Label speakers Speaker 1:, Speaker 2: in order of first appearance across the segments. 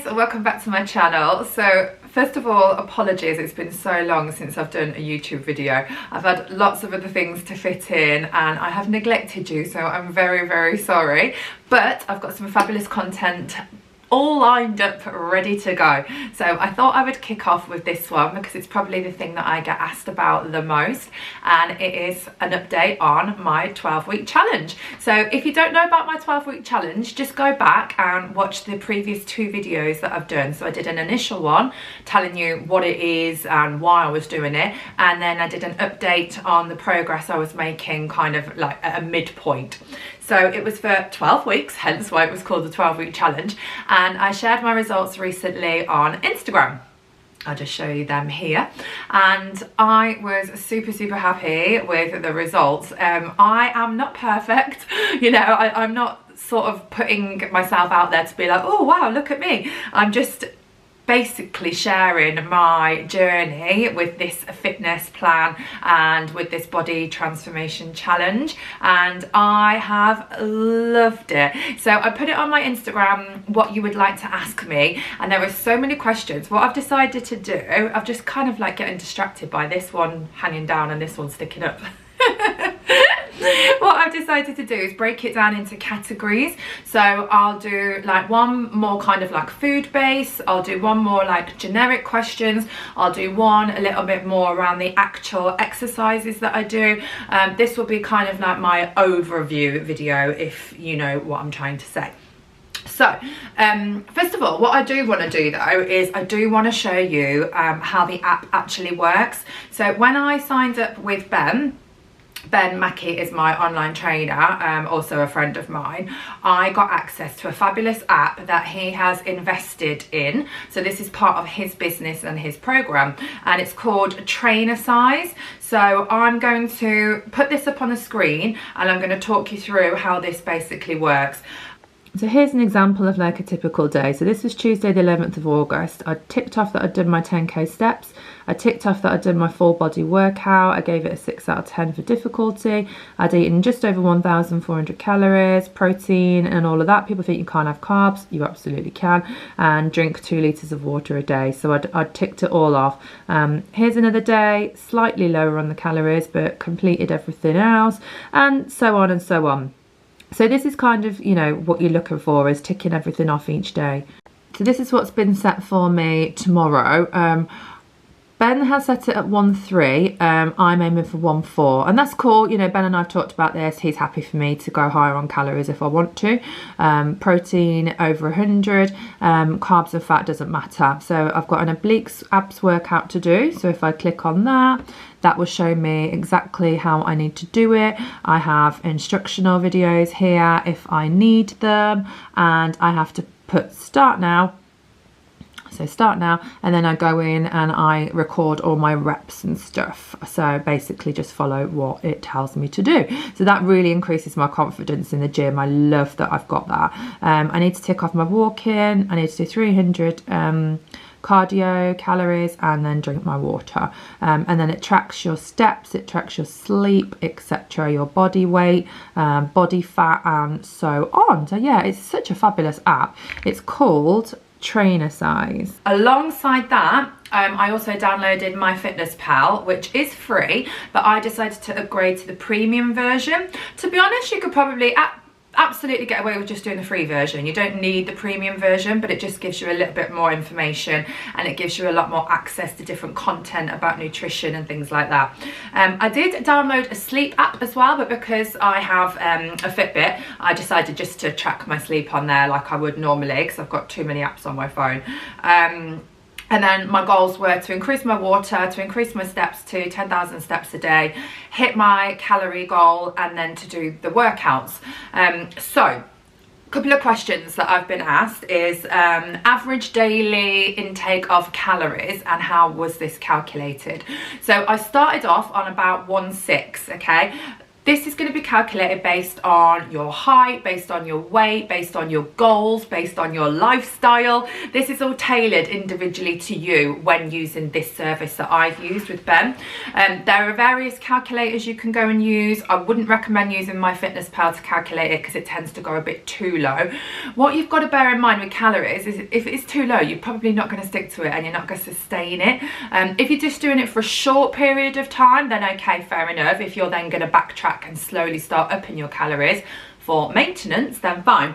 Speaker 1: guys, welcome back to my channel. So first of all, apologies, it's been so long since I've done a YouTube video. I've had lots of other things to fit in and I have neglected you, so I'm very sorry, but I've got some fabulous content all lined up, ready to go. So I thought I would kick off with this one because it's probably the thing that I get asked about the most, and it is an update on my 12-week challenge. So if you don't know about my 12-week challenge, just go back and watch the previous two videos that I've done. So I did an initial one telling you what it is and why I was doing it, and then I did an update on the progress I was making, kind of like at a midpoint. So it was for 12 weeks, hence why it was called the 12-week challenge. And I shared my results recently on Instagram. I'll just show you them here. And I was super happy with the results. I am not perfect, you know, I'm not sort of putting myself out there to be like, oh wow, look at me. I'm just basically sharing my journey with this fitness plan and with this body transformation challenge, and I have loved it. So I put it on my Instagram what you would like to ask me, and there were so many questions. What I've decided to do, I've just kind of like getting distracted by this one hanging down and this one sticking up. What I've decided to do is break it down into categories. So I'll do like one more kind of like food based, I'll do one more like generic questions, I'll do one a little bit more around the actual exercises that I do. This will be kind of like my overview video, if you know what I'm trying to say. So first of all, what I do want to do though is I do want to show you how the app actually works. So when I signed up with Ben Mackey is my online trainer, also a friend of mine. I got access to a fabulous app that he has invested in. So this is part of his business and his program, and it's called Trainer Size. So I'm going to put this up on the screen and I'm going to talk you through how this basically works. So here's an example of like a typical day. So this was Tuesday the 11th of August. I ticked off that I'd done my 10k steps. I ticked off that I'd done my full body workout. I gave it a 6 out of 10 for difficulty. I'd eaten just over 1,400 calories, protein and all of that. People think you can't have carbs. You absolutely can. And drink 2 litres of water a day. So I'd ticked it all off. Here's another day, slightly lower on the calories, but completed everything else, and so on and so on. So this is kind of, you know, what you're looking for, is ticking everything off each day. So this is what's been set for me tomorrow. Ben has set it at 1.3, I'm aiming for 1.4, and that's cool. You know, Ben and I have talked about this. He's happy for me to go higher on calories if I want to. Protein over 100, carbs and fat doesn't matter. So I've got an Obliques Abs Workout to do. So if I click on that will show me exactly how I need to do it. I have instructional videos here if I need them, and I have to put start now. So start now, and then I go in and I record all my reps and stuff. So basically just follow what it tells me to do. So that really increases my confidence in the gym. I love that I've got that. I need to tick off my walk-in. I need to do 300 cardio calories and then drink my water, and then it tracks your steps, it tracks your sleep, etc., your body weight, body fat, and so on. So yeah, it's such a fabulous app. It's called Trainer Size. Alongside that, I also downloaded MyFitnessPal, which is free, but I decided to upgrade to the premium version. To be honest, you could probably absolutely get away with just doing the free version. You don't need the premium version, but it just gives you a little bit more information, and it gives you a lot more access to different content about nutrition and things like that. I did download a sleep app as well, but because I have a Fitbit, I decided just to track my sleep on there like I would normally, because I've got too many apps on my phone. And then my goals were to increase my water, to increase my steps to 10,000 steps a day, hit my calorie goal, and then to do the workouts. So a couple of questions that I've been asked is average daily intake of calories, and how was this calculated? So I started off on about 1.6, okay? This is going to be calculated based on your height, based on your weight, based on your goals, based on your lifestyle. This is all tailored individually to you when using this service that I've used with Ben. There are various calculators you can go and use. I wouldn't recommend using MyFitnessPal to calculate it because it tends to go a bit too low. What you've got to bear in mind with calories is if it's too low, you're probably not going to stick to it and you're not going to sustain it. If you're just doing it for a short period of time, then okay, fair enough. If you're then going to backtrack and slowly start upping your calories for maintenance, then fine.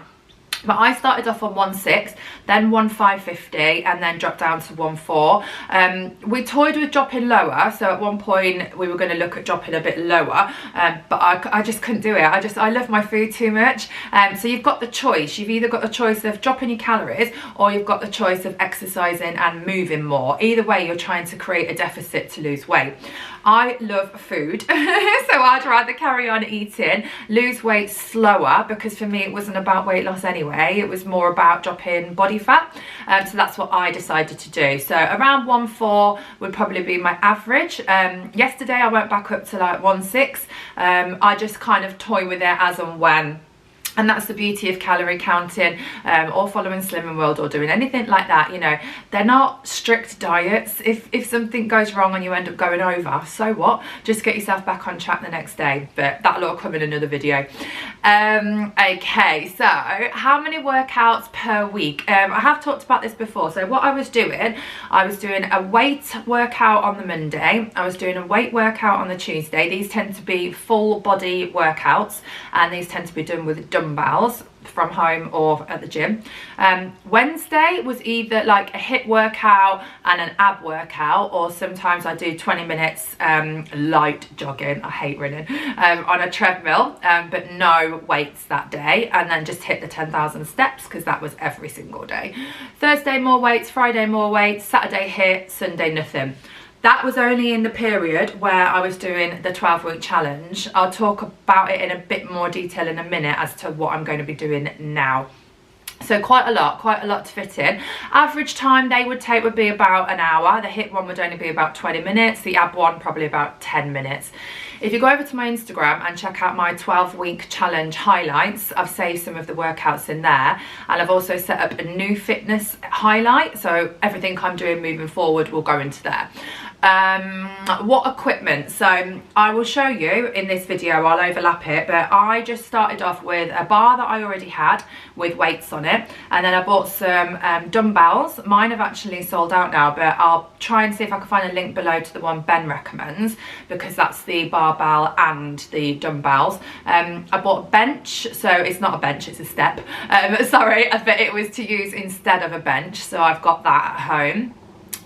Speaker 1: But I started off on 1.6, then 1.550, and then dropped down to 1.4. We toyed with dropping lower, so at one point we were going to look at dropping a bit lower, but I just couldn't do it. I love my food too much. So you've got the choice. You've either got the choice of dropping your calories, or you've got the choice of exercising and moving more. Either way, you're trying to create a deficit to lose weight. I love food, so I'd rather carry on eating, lose weight slower, because for me it wasn't about weight loss anyway, it was more about dropping body fat. So that's what I decided to do. So around 1.4 would probably be my average. Yesterday I went back up to like 1.6. I just kind of toy with it as and when. And that's the beauty of calorie counting, or following Slimming World, or doing anything like that. You know, they're not strict diets. If something goes wrong and you end up going over, so what? Just get yourself back on track the next day. But that'll all come in another video. Okay, so how many workouts per week? I have talked about this before. So what I was doing a weight workout on the Monday. I was doing a weight workout on the Tuesday. These tend to be full body workouts, and these tend to be done with dumbbells from home or at the gym. Wednesday was either like a HIIT workout and an ab workout, or sometimes I do 20 minutes light jogging, I hate running, on a treadmill, but no weights that day, and then just hit the 10,000 steps because that was every single day. Thursday more weights, Friday more weights, Saturday HIIT, Sunday nothing. That was only in the period where I was doing the 12-week challenge. I'll talk about it in a bit more detail in a minute as to what I'm going to be doing now. So quite a lot to fit in. Average time they would take would be about an hour. The HIIT one would only be about 20 minutes. The ab one probably about 10 minutes. If you go over to my Instagram and check out my 12-week challenge highlights, I've saved some of the workouts in there, and I've also set up a new fitness highlight, so everything I'm doing moving forward will go into there. What equipment? So I will show you in this video, I'll overlap it, but I just started off with a bar that I already had with weights on it, and then I bought some dumbbells. Mine have actually sold out now, but I'll try and see if I can find a link below to the one Ben recommends, because that's the barbell and the dumbbells. I bought a bench, so it's not a bench, it's a step, sorry, but it was to use instead of a bench, so I've got that at home.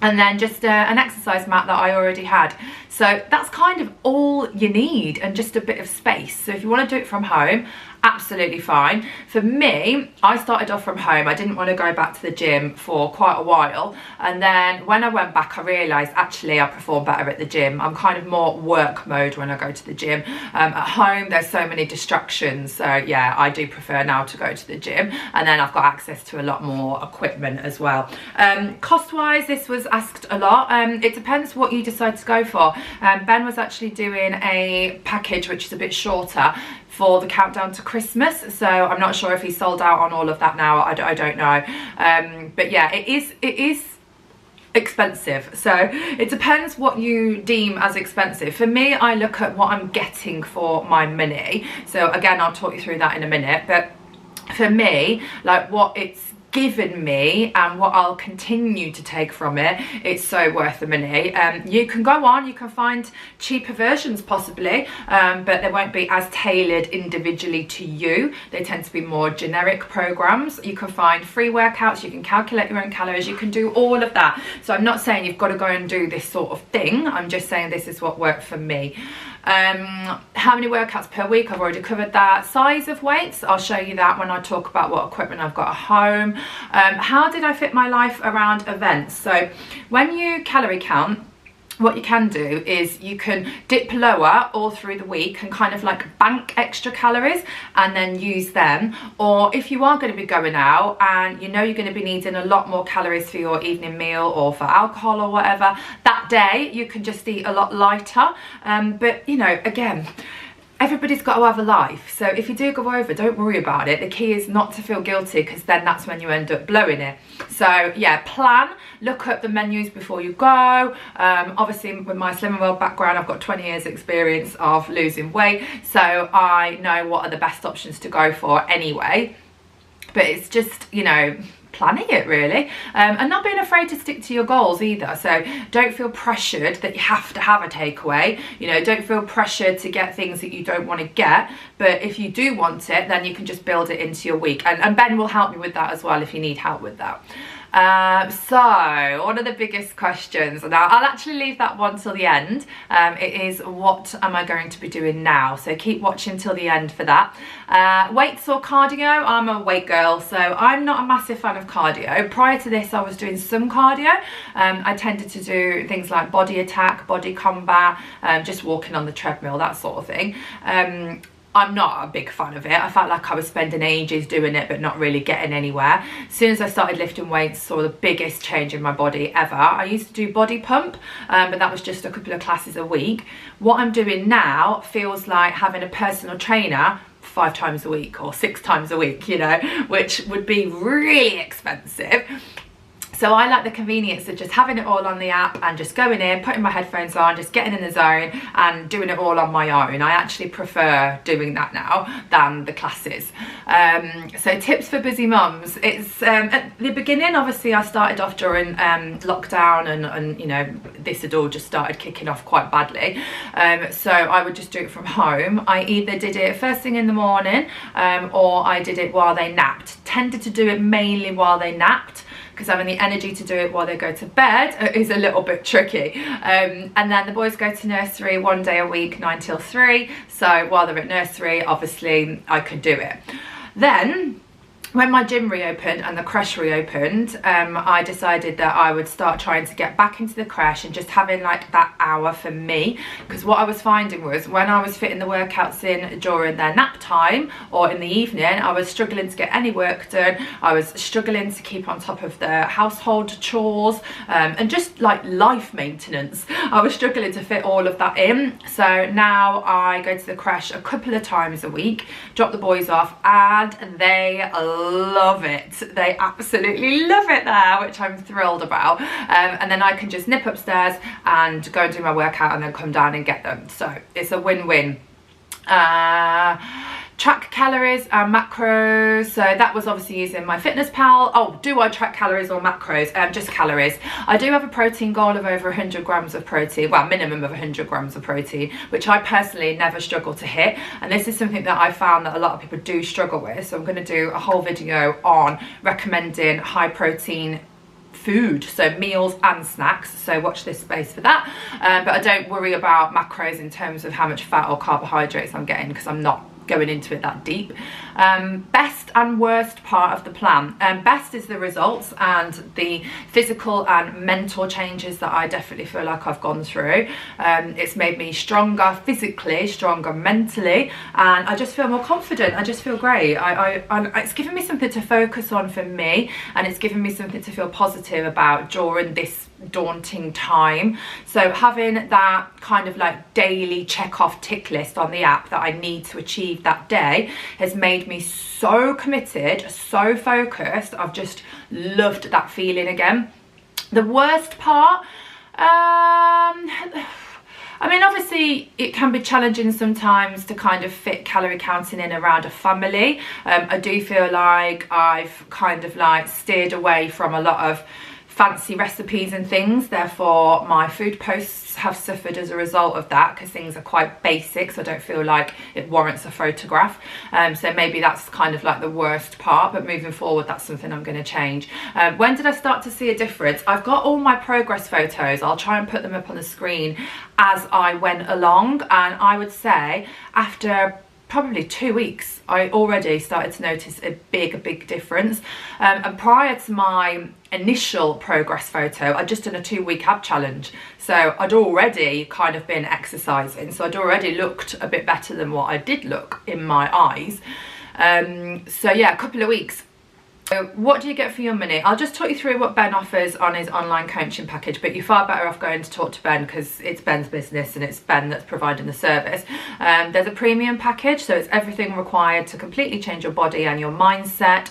Speaker 1: And then just an exercise mat that I already had. So that's kind of all you need, and just a bit of space. So if you want to do it from home, absolutely fine. For me, I started off from home. I didn't want to go back to the gym for quite a while, and then when I went back I realised actually I perform better at the gym. I'm kind of more work mode when I go to the gym. At home there's so many distractions, so yeah, I do prefer now to go to the gym, and then I've got access to a lot more equipment as well. Cost wise, this was asked a lot. It depends what you decide to go for. Ben was actually doing a package which is a bit shorter for the countdown to Christmas, so I'm not sure if he's sold out on all of that now. I don't know, but yeah, it is expensive, so it depends what you deem as expensive. For me, I look at what I'm getting for my money, so again I'll talk you through that in a minute, but for me, like what it's given me and what I'll continue to take from it, it's so worth the money. You can go on, you can find cheaper versions possibly, but they won't be as tailored individually to you. They tend to be more generic programs. You can find free workouts, you can calculate your own calories, you can do all of that. So I'm not saying you've got to go and do this sort of thing, I'm just saying this is what worked for me. How many workouts per week, I've already covered that. Size of weights, I'll show you that when I talk about what equipment I've got at home. How did I fit my life around events? So when you calorie count, what you can do is you can dip lower all through the week and kind of like bank extra calories and then use them. Or if you are going to be going out and you know you're going to be needing a lot more calories for your evening meal or for alcohol or whatever, that day you can just eat a lot lighter. But you know, again, everybody's got to have a life, so if you do go over, don't worry about it. The key is not to feel guilty, because then that's when you end up blowing it. So yeah, plan, look up the menus before you go. Obviously with my Slimming World background, I've got 20 years experience of losing weight, so I know what are the best options to go for anyway. But it's just, you know, planning it really, and not being afraid to stick to your goals either. So don't feel pressured that you have to have a takeaway, you know, don't feel pressured to get things that you don't want to get, but if you do want it, then you can just build it into your week, and Ben will help me with that as well if you need help with that. So one of the biggest questions, now I'll actually leave that one till the end, it is what am I going to be doing now, so keep watching till the end for that. Weights or cardio? I'm a weight girl, so I'm not a massive fan of cardio. Prior to this I was doing some cardio. I tended to do things like body attack, body combat, just walking on the treadmill, that sort of thing. I'm not a big fan of it. I felt like I was spending ages doing it but not really getting anywhere. As soon as I started lifting weights, saw the biggest change in my body ever. I used to do body pump, but that was just a couple of classes a week. What I'm doing now feels like having a personal trainer 5 times a week or 6 times a week, you know, which would be really expensive. So I like the convenience of just having it all on the app and just going in, putting my headphones on, just getting in the zone and doing it all on my own. I actually prefer doing that now than the classes. So tips for busy mums. It's at the beginning, obviously I started off during lockdown, and you know, this had all just started kicking off quite badly. So I would just do it from home. I either did it first thing in the morning, or I did it while they napped. Tended to do it mainly while they napped, because having the energy to do it while they go to bed is a little bit tricky. And then the boys go to nursery 1 day a week, 9 till 3. So while they're at nursery, obviously I could do it. Then when my gym reopened and the creche reopened, I decided that I would start trying to get back into the creche and just having like that hour for me. Because what I was finding was when I was fitting the workouts in during their nap time or in the evening, I was struggling to get any work done. I was struggling to keep on top of the household chores, and just like life maintenance. I was struggling to fit all of that in. So now I go to the creche a couple of times a week, drop the boys off, and they love it. They absolutely love it there, which I'm thrilled about. And then I can just nip upstairs and go and do my workout and then come down and get them. So it's a win-win. Track calories and macros. So that was obviously using my Fitness Pal. Oh, do I track calories or macros? Just calories. I do have a protein goal of over 100 grams of protein, well, minimum of 100 grams of protein, which I personally never struggle to hit. And this is something that I found that a lot of people do struggle with. So I'm going to do a whole video on recommending high protein food, so meals and snacks, so watch this space for that. But I don't worry about macros in terms of how much fat or carbohydrates I'm getting, because I'm not going into it that deep. Best and worst part of the plan. Best is the results and the physical and mental changes that I definitely feel like I've gone through. It's made me stronger physically, stronger mentally, and I just feel more confident. I just feel great. It's given me something to focus on for me, and it's given me something to feel positive about during this daunting time. So having that kind of like daily check off tick list on the app that I need to achieve that day has made me so committed, so focused. I've just loved that feeling again. The worst part, I mean, obviously it can be challenging sometimes to kind of fit calorie counting in around a family. I do feel like I've kind of like steered away from a lot of fancy recipes and things, therefore my food posts have suffered as a result of that, because things are quite basic, so I don't feel like it warrants a photograph. So maybe that's kind of like the worst part, but moving forward that's something I'm going to change. When did I start to see a difference? I've got all my progress photos. I'll try and put them up on the screen as I went along, and I would say after probably 2 weeks I already started to notice a big difference. And prior to my initial progress photo, I'd just done a 2-week ab challenge, so I'd already kind of been exercising, so I'd already looked a bit better than what I did look in my eyes. So yeah, a couple of weeks So what do you get for your money? I'll just talk you through what Ben offers on his online coaching package, but you're far better off going to talk to Ben because it's Ben's business and it's Ben that's providing the service. There's a premium package, so it's everything required to completely change your body and your mindset.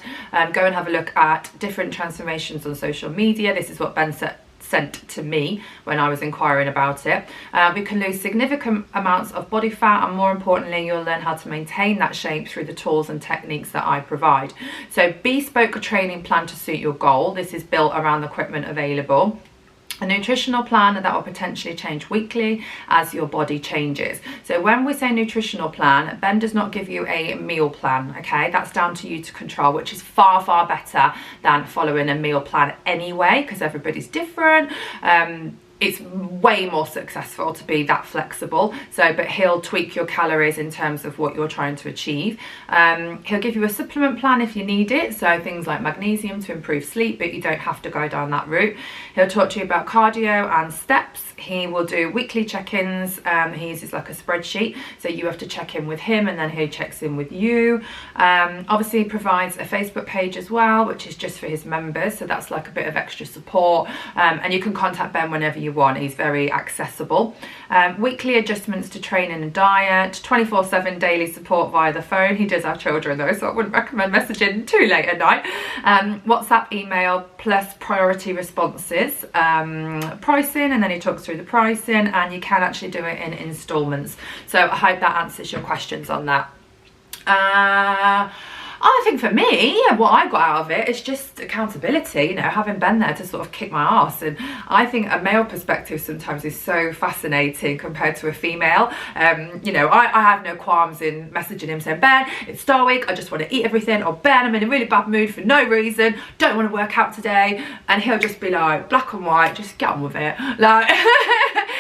Speaker 1: Go and have a look at different transformations on social media. This is what Ben sent to me when I was inquiring about it. We can lose significant amounts of body fat, and more importantly, you'll learn how to maintain that shape through the tools and techniques that I provide. So bespoke training plan to suit your goal. This is built around the equipment available. A nutritional plan that will potentially change weekly as your body changes. So when we say nutritional plan, Ben does not give you a meal plan, okay? That's down to you to control, which is far, far better than following a meal plan anyway, because everybody's different. It's way more successful to be that flexible. But he'll tweak your calories in terms of what you're trying to achieve. He'll give you a supplement plan if you need it, so things like magnesium to improve sleep, but you don't have to go down that route. He'll talk to you about cardio and steps. He will do weekly check-ins. He uses like a spreadsheet, so you have to check in with him and then he checks in with you. Obviously he provides a Facebook page as well, which is just for his members, so that's like a bit of extra support, and you can contact Ben whenever you want. He's very accessible. Weekly adjustments to training and diet, 24/7 daily support via the phone. He does have children though, so I wouldn't recommend messaging too late at night. WhatsApp, email, plus priority responses. Pricing, and then he talks through the pricing, and you can actually do it in installments. So I hope that answers your questions on that. I think for me, what I got out of it is just accountability, you know, having Ben there to sort of kick my ass. And I think a male perspective sometimes is so fascinating compared to a female. You know, I have no qualms in messaging him saying, Ben, it's Star Week, I just want to eat everything, or Ben, I'm in a really bad mood for no reason, don't want to work out today. And he'll just be like, black and white, just get on with it. Like,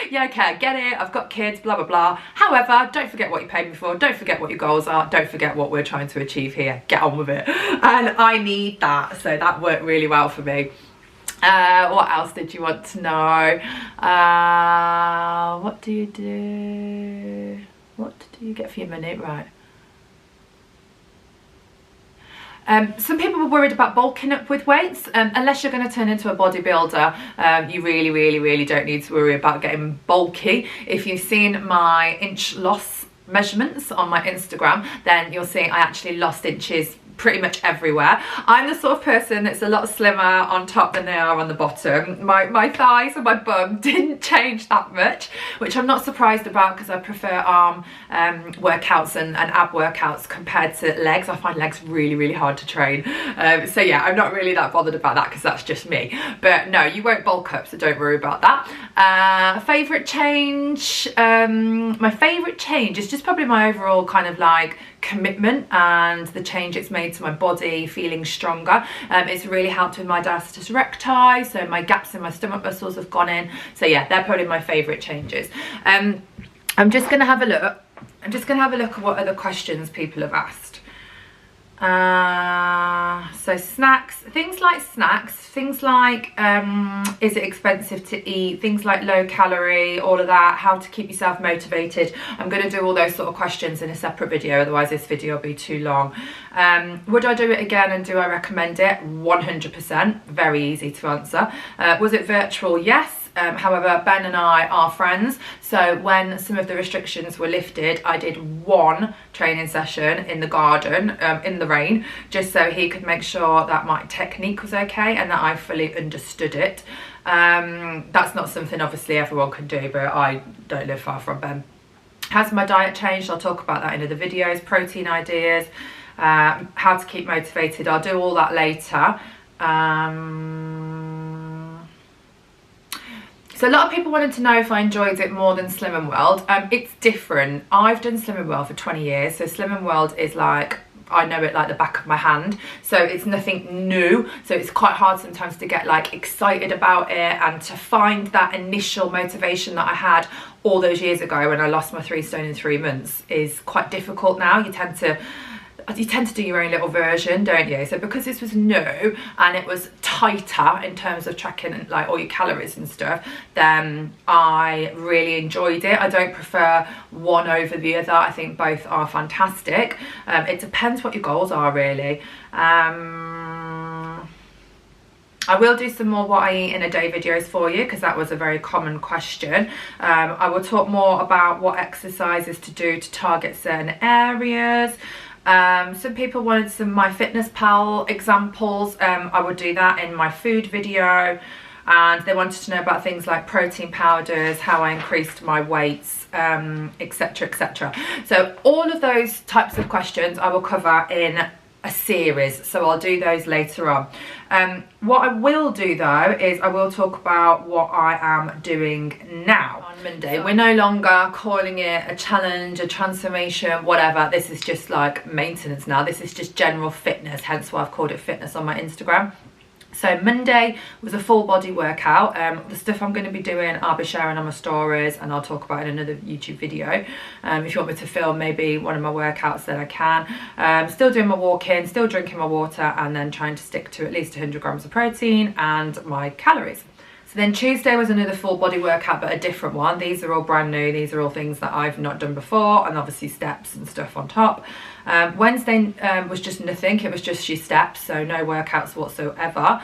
Speaker 1: yeah, okay, I get it, I've got kids, blah, blah, blah. However, don't forget what you paid me for, don't forget what your goals are, don't forget what we're trying to achieve here. Get on with it. And I need that, so that worked really well for me. What else did you want to know? What do you do? What do you get for your money? Right. Some people were worried about bulking up with weights. Unless you're going to turn into a bodybuilder, you really don't need to worry about getting bulky. If you've seen my inch loss measurements on my Instagram, then you'll see I actually lost inches pretty much everywhere. I'm the sort of person that's a lot slimmer on top than they are on the bottom. My thighs and my bum didn't change that much, which I'm not surprised about because I prefer arm workouts and ab workouts compared to legs. I find legs really hard to train. So yeah, I'm not really that bothered about that because that's just me. But no, you won't bulk up, so don't worry about that. Favourite change? My favourite change is just probably my overall kind of like commitment and the change it's made to my body, feeling stronger. It's really helped with my diastasis recti, so my gaps in my stomach muscles have gone in. So yeah, they're probably my favourite changes. I'm just going to have a look. I'm just going to have a look at what other questions people have asked. So snacks, things like is it expensive to eat, things like low calorie, all of that, how to keep yourself motivated. I'm going to do all those sort of questions in a separate video, otherwise this video will be too long. Would I do it again and do I recommend it? 100%, very easy to answer. Was it virtual? Yes. However, Ben and I are friends, so when some of the restrictions were lifted, I did one training session in the garden, in the rain, just so he could make sure that my technique was okay and that I fully understood it. That's not something obviously everyone can do, but I don't live far from Ben. Has my diet changed? I'll talk about that in other videos. Protein ideas, how to keep motivated, I'll do all that later. So a lot of people wanted to know if I enjoyed it more than Slim and World. It's different. I've done Slim and World for 20 years, so Slim and World is like, I know it like the back of my hand, so it's nothing new, so it's quite hard sometimes to get like excited about it and to find that initial motivation that I had all those years ago when I lost my 3 stone in 3 months is quite difficult now. You tend to do your own little version, don't you? So because this was new and it was tighter in terms of tracking like all your calories and stuff, then I really enjoyed it. I don't prefer one over the other. I think both are fantastic. It depends what your goals are really. I will do some more what I eat in a day videos for you, because that was a very common question. I will talk more about what exercises to do to target certain areas. Some people wanted some MyFitnessPal examples. I will do that in my food video, and they wanted to know about things like protein powders, how I increased my weights, etc, etc. So all of those types of questions I will cover in a series, so I'll do those later on. What I will do though is I will talk about what I am doing now. On Monday, we're no longer calling it a challenge, a transformation, whatever. This is just like maintenance now. This is just general fitness, hence why I've called it fitness on my Instagram. So Monday was a full body workout. The stuff I'm going to be doing I'll be sharing on my stories, and I'll talk about in another YouTube video. If you want me to film maybe one of my workouts, then I can. Still doing my walking, still drinking my water, and then trying to stick to at least 100 grams of protein and my calories. So then Tuesday was another full body workout, but a different one. These are all brand new. These are all things that I've not done before, and obviously steps and stuff on top. Wednesday was just nothing. It was just your steps, so no workouts whatsoever.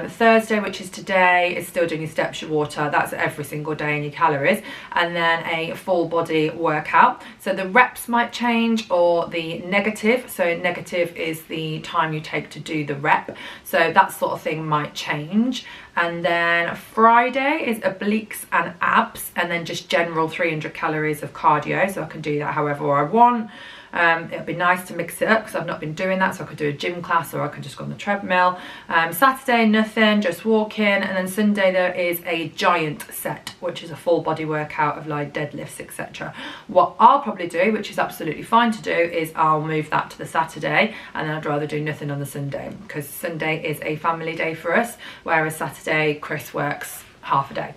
Speaker 1: Thursday, which is today, is still doing your steps, your water. That's every single day in your calories. And then a full body workout. So the reps might change, or the negative. So negative is the time you take to do the rep. So that sort of thing might change. And then Friday is obliques and abs, and then just general 300 calories of cardio. So I can do that however I want. It'll be nice to mix it up because I've not been doing that, so I could do a gym class, or I can just go on the treadmill. Saturday nothing, just walking. And then Sunday there is a giant set, which is a full body workout of like deadlifts, etc. What I'll probably do, which is absolutely fine to do, is I'll move that to the Saturday, and then I'd rather do nothing on the Sunday, because Sunday is a family day for us, whereas Saturday Chris works half a day.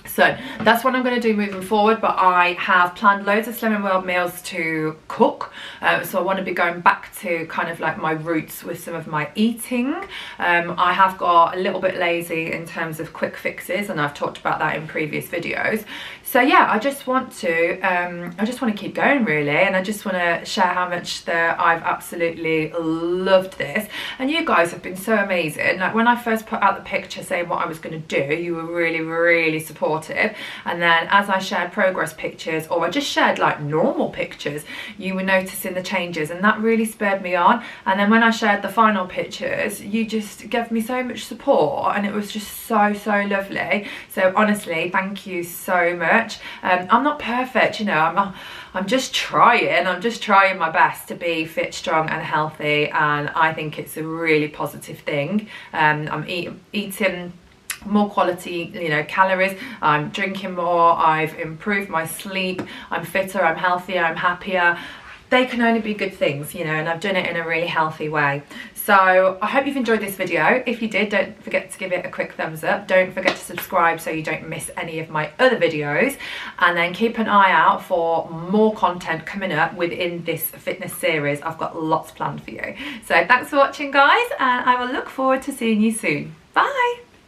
Speaker 1: So that's what I'm going to do moving forward, but I have planned loads of Slimming World meals to cook. So I want to be going back to kind of like my roots with some of my eating. I have got a little bit lazy in terms of quick fixes, and I've talked about that in previous videos. So yeah, I just want to keep going really, and I just want to share how much that I've absolutely loved this. And you guys have been so amazing. Like when I first put out the picture saying what I was going to do, you were really, really supportive. And then as I shared progress pictures, or I just shared like normal pictures, you were noticing the changes, and that really spurred me on. And then when I shared the final pictures, you just gave me so much support, and it was just so lovely. So honestly, thank you so much. I'm not perfect, you know, I'm just trying my best to be fit, strong and healthy, and I think it's a really positive thing. I'm eating more quality, you know, calories, I'm drinking more, I've improved my sleep, I'm fitter, I'm healthier, I'm happier. They can only be good things, you know, and I've done it in a really healthy way. So I hope you've enjoyed this video. If you did, don't forget to give it a quick thumbs up. Don't forget to subscribe so you don't miss any of my other videos, and then keep an eye out for more content coming up within this fitness series. I've got lots planned for you. So thanks for watching guys, and I will look forward to seeing you soon. Bye.